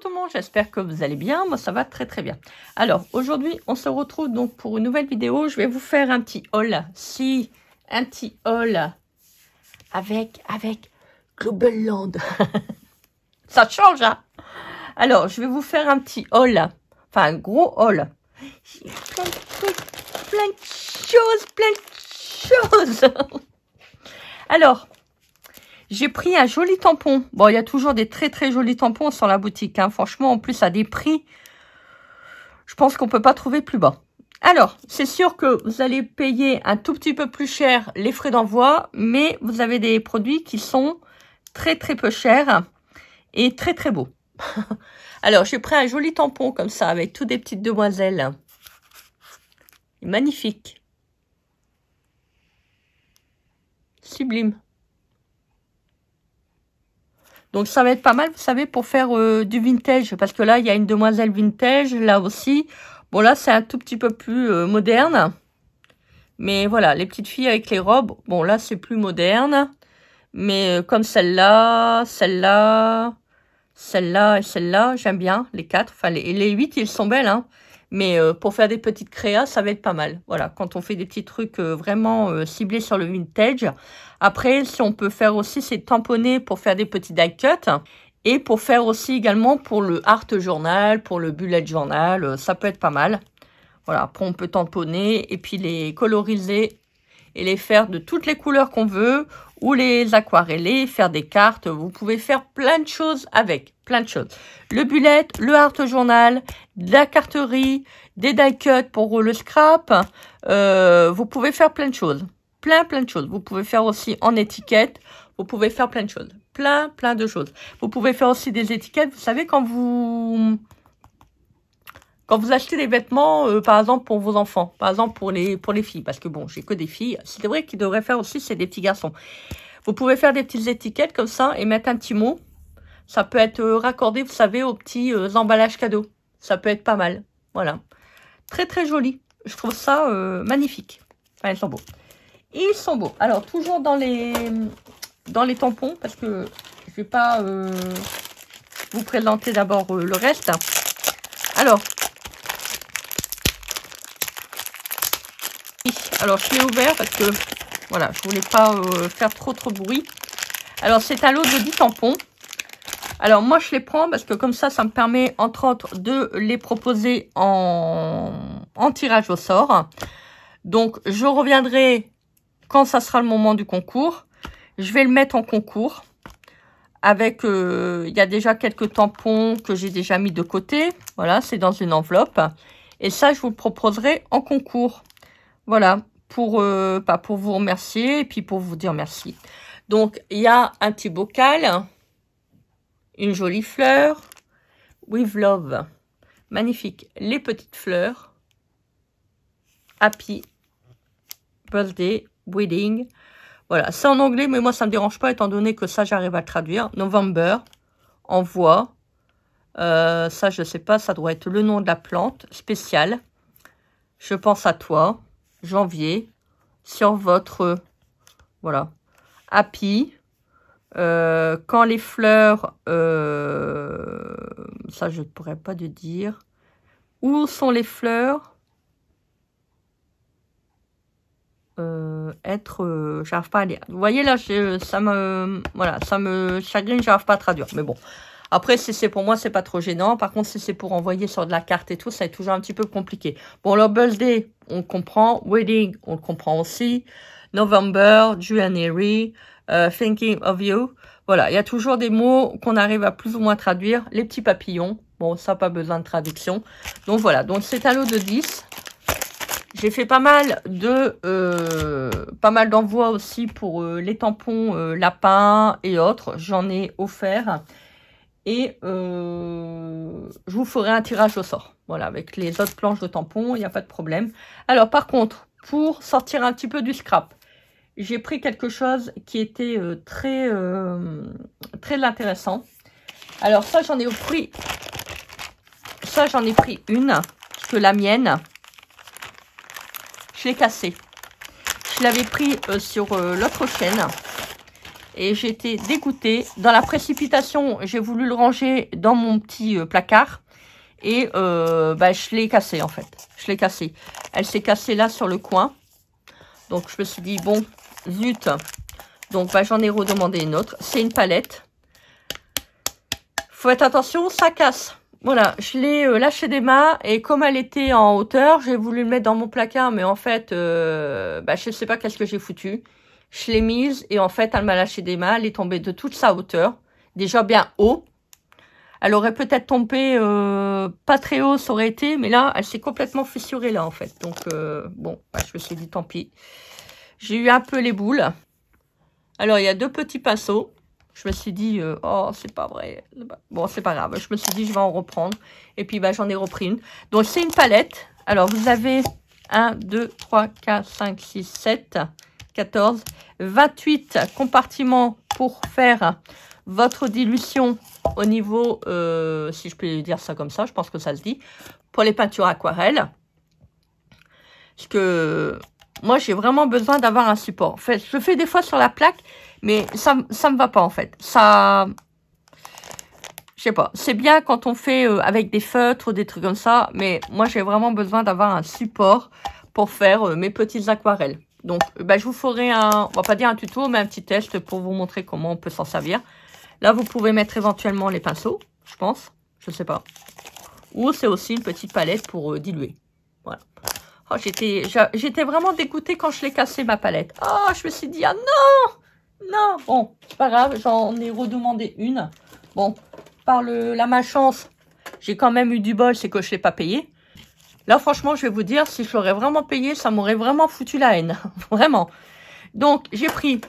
tout le monde, j'espère que vous allez bien, moi ça va très très bien. Alors aujourd'hui on se retrouve donc pour une nouvelle vidéo, je vais vous faire un petit haul, un petit haul avec Global Land. Ça change hein. Alors je vais vous faire un petit haul, enfin un gros haul. J'ai plein de trucs, plein de choses. Alors j'ai pris un joli tampon. Bon, il y a toujours des très très jolis tampons sur la boutique. Hein. Franchement, en plus, à des prix, je pense qu'on peut pas trouver plus bas. Alors, c'est sûr que vous allez payer un tout petit peu plus cher les frais d'envoi, mais vous avez des produits qui sont très très peu chers et très très beaux. Alors, j'ai pris un joli tampon comme ça, avec toutes des petites demoiselles. Magnifique. Sublime. Donc, ça va être pas mal, vous savez, pour faire du vintage. Parce que là, il y a une demoiselle vintage, là aussi. Bon, là, c'est un tout petit peu plus moderne. Mais voilà, les petites filles avec les robes. Bon, là, c'est plus moderne. Mais comme celle-là, celle-là, celle-là et celle-là, j'aime bien les quatre. Enfin, les 8, ils sont belles, hein. Mais pour faire des petites créas, ça va être pas mal. Voilà, quand on fait des petits trucs vraiment ciblés sur le vintage. Après, si on peut faire aussi, c'est tamponner pour faire des petits die cuts. Et pour faire aussi également pour le art journal, pour le bullet journal, ça peut être pas mal. Voilà, après on peut tamponner et puis les coloriser et les faire de toutes les couleurs qu'on veut. Ou les aquareller, faire des cartes. Vous pouvez faire plein de choses avec. Plein de choses. Le bullet, le art journal, de la carterie, des die cuts pour le scrap. Vous pouvez faire plein de choses. Plein de choses. Vous pouvez faire aussi en étiquette. Vous pouvez faire plein de choses. Plein de choses. Vous pouvez faire aussi des étiquettes. Vous savez, quand vous achetez des vêtements, par exemple, pour vos enfants, par exemple, pour les filles, parce que bon, j'ai que des filles. C'est vrai qu'ils devraient faire aussi, c'est des petits garçons. Vous pouvez faire des petites étiquettes comme ça et mettre un petit mot. Ça peut être raccordé, vous savez, aux petits emballages cadeaux. Ça peut être pas mal. Voilà. Très joli. Je trouve ça magnifique. Enfin, ils sont beaux. Ils sont beaux. Alors, toujours dans les tampons, parce que je vais pas vous présenter d'abord le reste. Alors, je l'ai ouvert parce que, voilà, je voulais pas faire trop de bruit. Alors, c'est un lot de 10 tampons. Alors, moi, je les prends parce que comme ça me permet, entre autres, de les proposer en tirage au sort. Donc, je reviendrai quand ça sera le moment du concours. Je vais le mettre en concours. Avec, il y a déjà quelques tampons que j'ai déjà mis de côté. Voilà, c'est dans une enveloppe. Et ça, je vous le proposerai en concours. Voilà, pour vous remercier et puis pour vous dire merci. Donc, il y a un petit bocal, une jolie fleur, with love, magnifique, les petites fleurs, happy, birthday, wedding. Voilà, c'est en anglais, mais moi, ça me dérange pas, étant donné que ça, j'arrive à le traduire. November, envoi. Ça, je sais pas, ça doit être le nom de la plante spéciale. Je pense à toi. Janvier. Sur votre... voilà. Happy. Quand les fleurs... ça, je ne pourrais pas te dire. Où sont les fleurs? J'arrive pas à lire. Vous voyez là, ça me chagrine, j'arrive pas à traduire. Mais bon, après si c'est pour moi, c'est pas trop gênant. Par contre, si c'est pour envoyer sur de la carte et tout, ça est toujours un petit peu compliqué. Bon, le birthday, on comprend. Wedding, on le comprend aussi. November, January, thinking of you. Voilà, il y a toujours des mots qu'on arrive à plus ou moins traduire. Les petits papillons, bon, ça pas besoin de traduction. Donc voilà, donc c'est un lot de 10. J'ai fait pas mal d'envois aussi pour les tampons lapins et autres. J'en ai offert. Et je vous ferai un tirage au sort. Voilà, avec les autres planches de tampons, il n'y a pas de problème. Alors par contre, pour sortir un petit peu du scrap, j'ai pris quelque chose qui était très intéressant. Alors ça, j'en ai pris une, parce que la mienne... je l'ai cassé. Je l'avais pris sur l'autre chaîne. Et j'étais dégoûtée. Dans la précipitation, j'ai voulu le ranger dans mon petit placard. Et je l'ai cassé en fait. Je l'ai cassé. Elle s'est cassée là sur le coin. Donc je me suis dit, bon, zut. Donc j'en ai redemandé une autre. C'est une palette. Faut être attention, ça casse. Voilà, je l'ai lâché des mains. Et comme elle était en hauteur, j'ai voulu le mettre dans mon placard. Mais en fait, je sais pas qu'est-ce que j'ai foutu. Je l'ai mise et en fait, elle m'a lâché des mains. Elle est tombée de toute sa hauteur. Déjà bien haut. Elle aurait peut-être tombé pas très haut, ça aurait été. Mais là, elle s'est complètement fissurée là, en fait. Donc, je me suis dit, tant pis. J'ai eu un peu les boules. Alors, il y a 2 petits pinceaux. Je me suis dit, oh, c'est pas vrai. Bon, c'est pas grave. Je me suis dit, je vais en reprendre. Et puis, j'en ai repris une. Donc, c'est une palette. Alors, vous avez 1, 2, 3, 4, 5, 6, 7, 14, 28 compartiments pour faire votre dilution au niveau, si je peux dire ça comme ça, je pense que ça se dit, pour les peintures aquarelles. Parce que moi, j'ai vraiment besoin d'avoir un support. En fait, je le fais des fois sur la plaque, mais ça me va pas en fait. Ça, je sais pas. C'est bien quand on fait avec des feutres ou des trucs comme ça, mais moi, j'ai vraiment besoin d'avoir un support pour faire mes petites aquarelles. Donc, je vous ferai on va pas dire un tuto, mais un petit test pour vous montrer comment on peut s'en servir. Là, vous pouvez mettre éventuellement les pinceaux, je pense. Je sais pas. Ou c'est aussi une petite palette pour diluer. Voilà. Oh, j'étais vraiment dégoûtée quand je l'ai cassé, ma palette. Oh, je me suis dit, ah non! Non! Bon, c'est pas grave, j'en ai redemandé une. Bon, par la malchance, j'ai quand même eu du bol, c'est que je l'ai pas payé. Là, franchement, je vais vous dire, si je l'aurais vraiment payé, ça m'aurait vraiment foutu la haine. Vraiment. Donc, j'ai pris.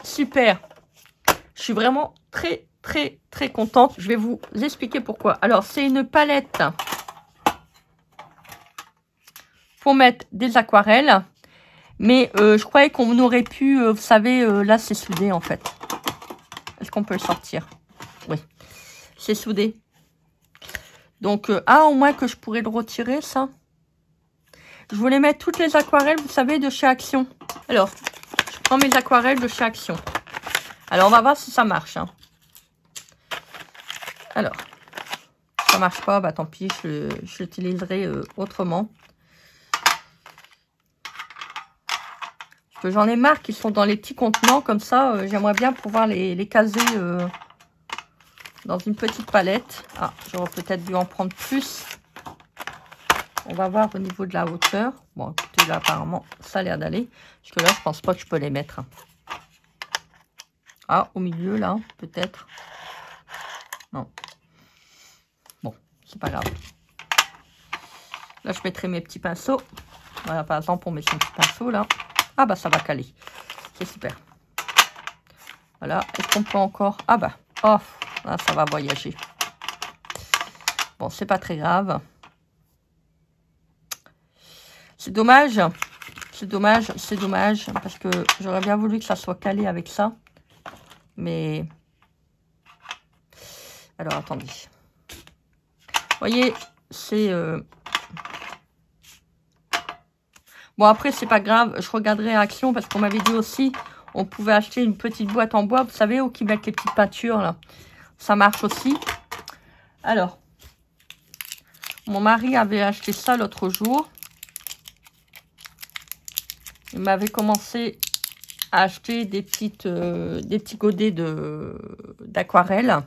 Super. Je suis vraiment très, très, très contente. Je vais vous expliquer pourquoi. Alors, c'est une palette pour mettre des aquarelles. Mais je croyais qu'on aurait pu, vous savez, là, c'est soudé, en fait. Est-ce qu'on peut le sortir? Oui. C'est soudé. Donc, au moins que je pourrais le retirer, ça. Je voulais mettre toutes les aquarelles, vous savez, de chez Action. Alors, je prends mes aquarelles de chez Action. Alors, on va voir si ça marche. Hein. Alors, si ça marche pas, tant pis, je l'utiliserai autrement. Parce que j'en ai marre qu'ils sont dans les petits contenants, comme ça, j'aimerais bien pouvoir les caser dans une petite palette. Ah, j'aurais peut-être dû en prendre plus. On va voir au niveau de la hauteur. Bon, écoutez, là, apparemment, ça a l'air d'aller. Parce que là, je pense pas que je peux les mettre. Ah, au milieu, là, peut-être. Non. Bon, c'est pas grave. Là, je mettrai mes petits pinceaux. Voilà, par exemple, on met son petit pinceau, là. Ah, ça va caler. C'est super. Voilà. Est-ce qu'on peut encore... Ah, oh, là, ça va voyager. Bon, c'est pas très grave. C'est dommage. C'est dommage. C'est dommage. Parce que j'aurais bien voulu que ça soit calé avec ça. Mais... Alors, attendez. Vous voyez, c'est... Bon, après, c'est pas grave. Je regarderai Action parce qu'on m'avait dit aussi, on pouvait acheter une petite boîte en bois, vous savez, où qui mettent les petites peintures, là. Ça marche aussi. Alors, mon mari avait acheté ça l'autre jour. Il m'avait commencé à acheter des petits godets d'aquarelle.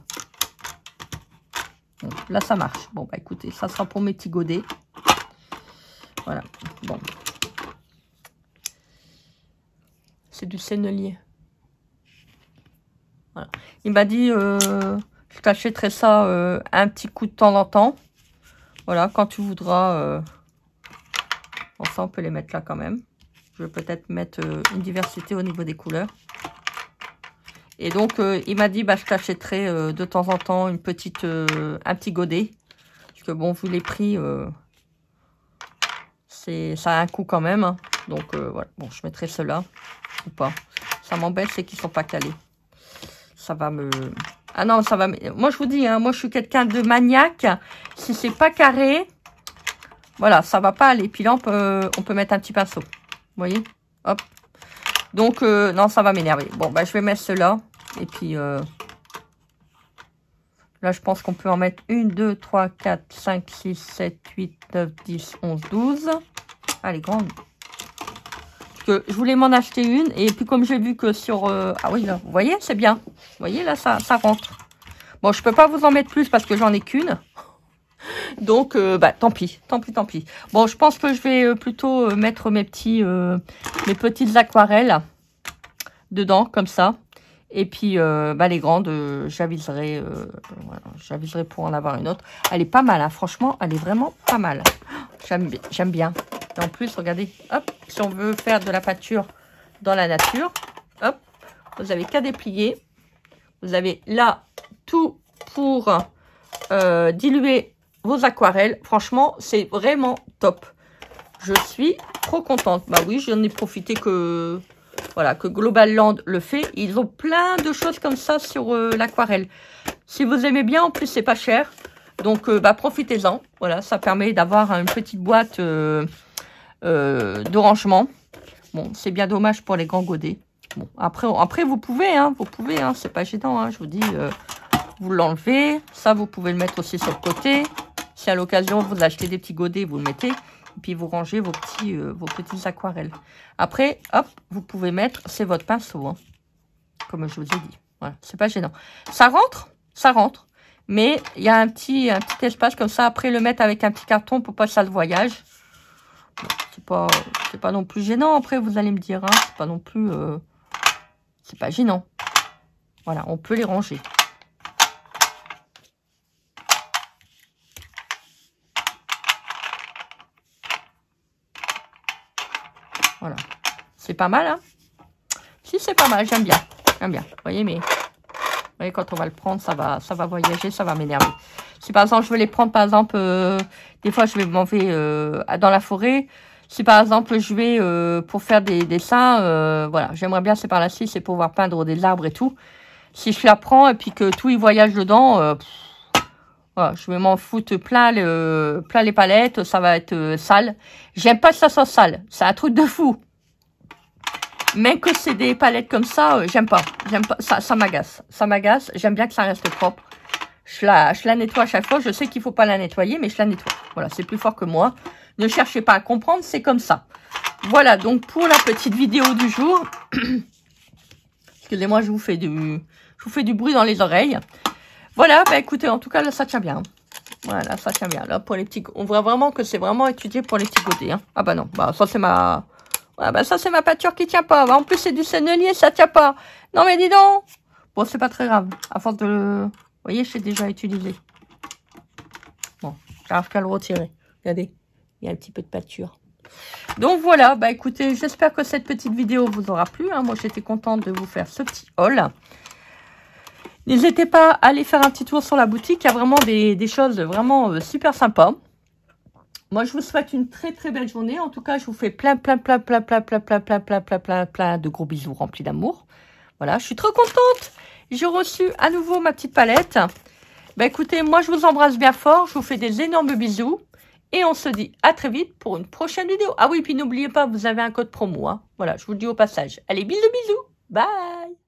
Bon, là, ça marche. Bon, écoutez, ça sera pour mes petits godets. Voilà. Bon. C'est du sennelier. Voilà. Il m'a dit, je t'achèterai ça un petit coup de temps en temps. Voilà, quand tu voudras. Bon, ça, on peut les mettre là quand même. Je vais peut-être mettre une diversité au niveau des couleurs. Et donc, il m'a dit, je t'achèterai de temps en temps un petit godet. Parce que bon, vu les prix, ça a un coût quand même. Hein. Donc, voilà. Bon, je mettrai ceux-là ou pas. Ça m'embête, c'est qu'ils sont pas calés. Ça va me... Ah non, ça va... Moi, je vous dis, hein, moi, je suis quelqu'un de maniaque. Si c'est pas carré, voilà, ça va pas aller. Puis là, on peut mettre un petit pinceau. Vous voyez? Hop. Donc, non, ça va m'énerver. Bon, je vais mettre ceux-là. Et puis, là, je pense qu'on peut en mettre 1, 2, 3, 4, 5, 6, 7, 8, 9, 10, 11, 12. Ah, elle est grande. Parce que je voulais m'en acheter une. Et puis, comme j'ai vu que sur... ah oui, là, vous voyez, c'est bien. Vous voyez, là, ça rentre. Bon, je peux pas vous en mettre plus parce que j'en ai qu'une. Donc, bah, tant pis, tant pis, tant pis. Bon, je pense que je vais plutôt mettre mes petites aquarelles dedans, comme ça. Et puis, bah, les grandes, j'aviserai voilà, j'aviserai pour en avoir une autre. Elle est pas mal, hein, franchement, elle est vraiment pas mal. J'aime bien. Et en plus, regardez, hop, si on veut faire de la peinture dans la nature, hop, vous avez qu'à déplier. Vous avez là tout pour diluer vos aquarelles. Franchement, c'est vraiment top. Je suis trop contente. Bah oui, j'en ai profité que... Voilà, que Global Land le fait. Ils ont plein de choses comme ça sur l'aquarelle. Si vous aimez bien, en plus, c'est pas cher. Donc, bah, profitez-en. Voilà, ça permet d'avoir une petite boîte de rangement. Bon, c'est bien dommage pour les grands godets. Bon, après vous pouvez, hein, c'est pas gênant, hein, je vous dis, vous l'enlevez. Ça, vous pouvez le mettre aussi sur le côté. Si à l'occasion, vous achetez des petits godets, vous le mettez. Et puis, vous rangez vos petites aquarelles. Après, hop, vous pouvez mettre, c'est votre pinceau, hein, comme je vous ai dit. Voilà, c'est pas gênant. Ça rentre. Mais il y a un petit espace comme ça. Après, le mettre avec un petit carton pour pas que ça le voyage. Bon, c'est pas non plus gênant. Après, vous allez me dire, hein, c'est pas non plus... c'est pas gênant. Voilà, on peut les ranger. Voilà. C'est pas mal, hein? Si, c'est pas mal, j'aime bien. J'aime bien. Vous voyez, mais... Vous voyez, quand on va le prendre, ça va voyager, ça va m'énerver. Si, par exemple, je veux les prendre, par exemple... des fois, je vais m'en vais dans la forêt. Si, par exemple, je vais pour faire des dessins... voilà, j'aimerais bien, c'est par là-ci, c'est pouvoir peindre des arbres et tout. Si je la prends et puis que tout y voyage dedans... voilà, je vais m'en foutre plein les palettes, ça va être sale. J'aime pas que ça soit sale, c'est un truc de fou. Mais que c'est des palettes comme ça, j'aime pas. Ça m'agace. Ça m'agace, j'aime bien que ça reste propre. Je la nettoie à chaque fois, je sais qu'il faut pas la nettoyer, mais je la nettoie. Voilà, c'est plus fort que moi. Ne cherchez pas à comprendre, c'est comme ça. Voilà, donc pour la petite vidéo du jour. Excusez-moi, je vous fais du bruit dans les oreilles. Voilà, bah écoutez, en tout cas, là, ça tient bien. Voilà, ça tient bien. Là, pour les petits... On voit vraiment que c'est vraiment étudié pour les petits godets. Hein. Ah bah non, bah ça, c'est ma... Ouais, bah ça, c'est ma peinture qui tient pas. Bah, en plus, c'est du sennelier, ça tient pas. Non, mais dis donc. Bon, c'est pas très grave. À force de le... Vous voyez, je l'ai déjà utilisé. Bon, j'arrive qu'à le retirer. Regardez, il y a un petit peu de peinture. Donc, voilà. Bah, écoutez, j'espère que cette petite vidéo vous aura plu. Hein. Moi, j'étais contente de vous faire ce petit haul. N'hésitez pas à aller faire un petit tour sur la boutique. Il y a vraiment des choses vraiment super sympas. Moi, je vous souhaite une très très belle journée. En tout cas, je vous fais plein de gros bisous remplis d'amour. Voilà, je suis trop contente. J'ai reçu à nouveau ma petite palette. Bah écoutez, moi je vous embrasse bien fort. Je vous fais des énormes bisous. Et on se dit à très vite pour une prochaine vidéo. Ah oui, puis n'oubliez pas, vous avez un code promo. Hein. Voilà, je vous le dis au passage. Allez, bisous bisous. Bye.